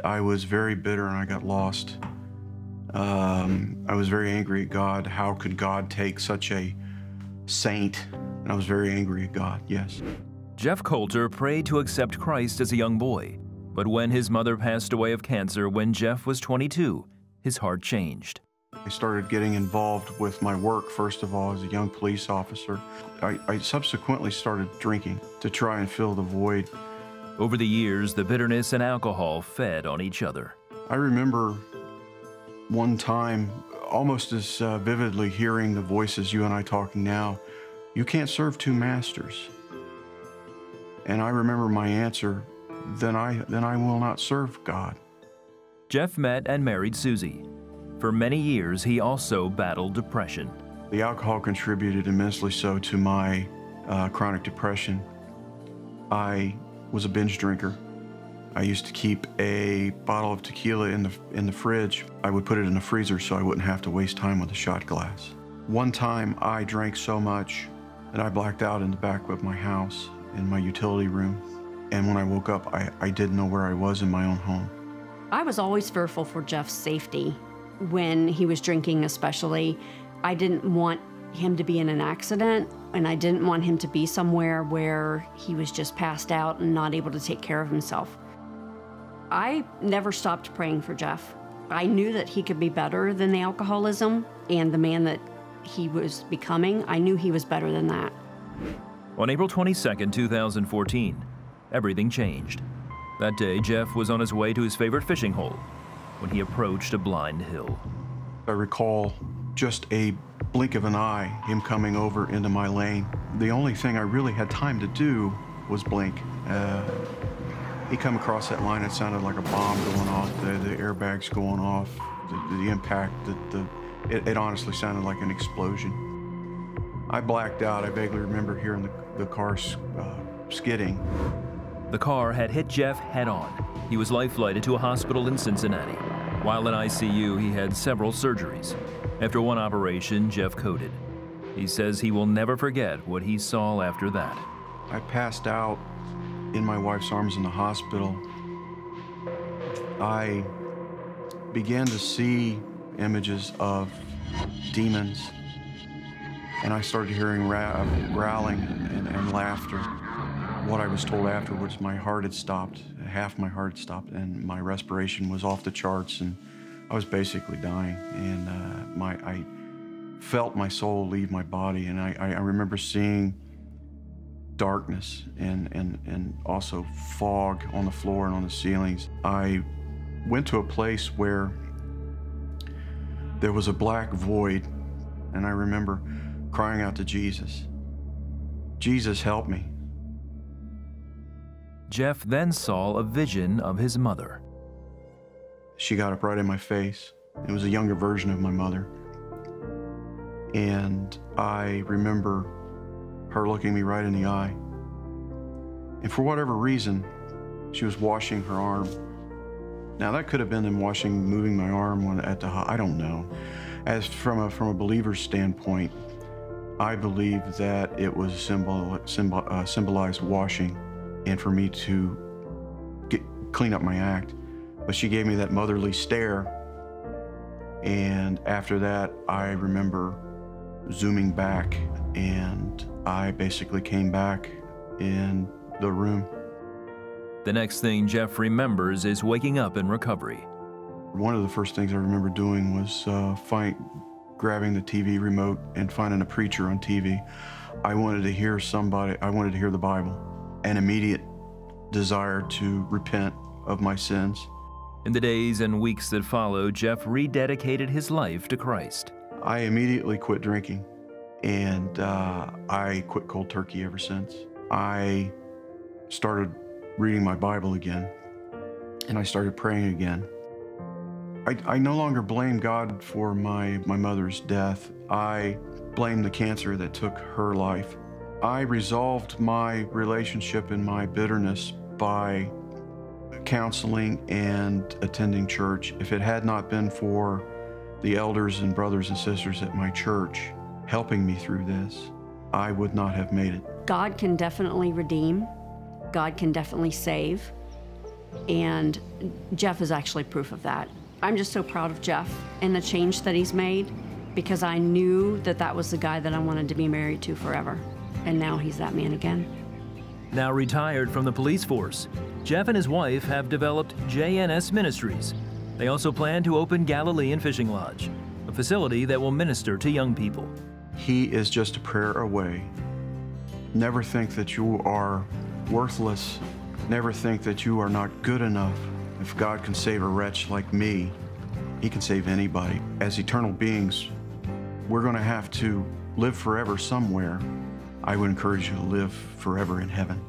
I was very bitter and I got lost. I was very angry at God. How could God take such a saint? And I was very angry at God, yes. Jeff Coulter prayed to accept Christ as a young boy, but when his mother passed away of cancer when Jeff was 22, his heart changed. I started getting involved with my work, first of all, as a young police officer. I subsequently started drinking to try and fill the void. Over the years, the bitterness and alcohol fed on each other. I remember one time, almost as vividly, hearing the voices you and I talking now. You can't serve two masters. And I remember my answer, then I will not serve God. Jeff met and married Susie. For many years, he also battled depression. The alcohol contributed immensely so to my chronic depression. I was a binge drinker. I used to keep a bottle of tequila in the fridge. I would put it in the freezer so I wouldn't have to waste time with a shot glass. One time I drank so much that I blacked out in the back of my house in my utility room. And when I woke up, I didn't know where I was in my own home. I was always fearful for Jeff's safety. When he was drinking especially, I didn't want him to be in an accident, and I didn't want him to be somewhere where he was just passed out and not able to take care of himself. I never stopped praying for Jeff. I knew that he could be better than the alcoholism and the man that he was becoming. I knew he was better than that. On April 22, 2014, everything changed. That day, Jeff was on his way to his favorite fishing hole when he approached a blind hill. I recall just a blink of an eye, him coming over into my lane. The only thing I really had time to do was blink. He come across that line, it sounded like a bomb going off, the airbags going off, the impact, it honestly sounded like an explosion. I blacked out. I vaguely remember hearing the car skidding. The car had hit Jeff head-on. He was life-flighted to a hospital in Cincinnati. While in ICU, he had several surgeries. After one operation, Jeff coded. He says he will never forget what he saw after that. I passed out in my wife's arms in the hospital. I began to see images of demons, and I started hearing growling and laughter. What I was told afterwards, my heart had stopped, half my heart had stopped, and my respiration was off the charts, and I was basically dying. And I felt my soul leave my body, and I remember seeing darkness and also fog on the floor and on the ceilings. I went to a place where there was a black void, and I remember crying out to Jesus, "Jesus, help me." Jeff then saw a vision of his mother. She got up right in my face. It was a younger version of my mother. And I remember her looking me right in the eye. And for whatever reason, she was washing her arm. Now that could have been them moving my arm at the, I don't know. As from a believer's standpoint, I believe that it was symbolized washing and for me to clean up my act. But she gave me that motherly stare. And after that, I remember zooming back, and I basically came back in the room. The next thing Jeff remembers is waking up in recovery. One of the first things I remember doing was grabbing the TV remote and finding a preacher on TV. I wanted to hear the Bible. An immediate desire to repent of my sins. In the days and weeks that followed, Jeff rededicated his life to Christ. I immediately quit drinking, and I quit cold turkey ever since. I started reading my Bible again, and I started praying again. I no longer blame God for my mother's death. I blame the cancer that took her life. I resolved my relationship and my bitterness by counseling and attending church. If it had not been for the elders and brothers and sisters at my church helping me through this, I would not have made it. God can definitely redeem. God can definitely save. And Jeff is actually proof of that. I'm just so proud of Jeff and the change that he's made, because I knew that that was the guy that I wanted to be married to forever. And now he's that man again. Now retired from the police force, Jeff and his wife have developed JNS Ministries. They also plan to open Galilean Fishing Lodge, a facility that will minister to young people. He is just a prayer away. Never think that you are worthless. Never think that you are not good enough. If God can save a wretch like me, he can save anybody. As eternal beings, we're going to have to live forever somewhere. I would encourage you to live forever in heaven.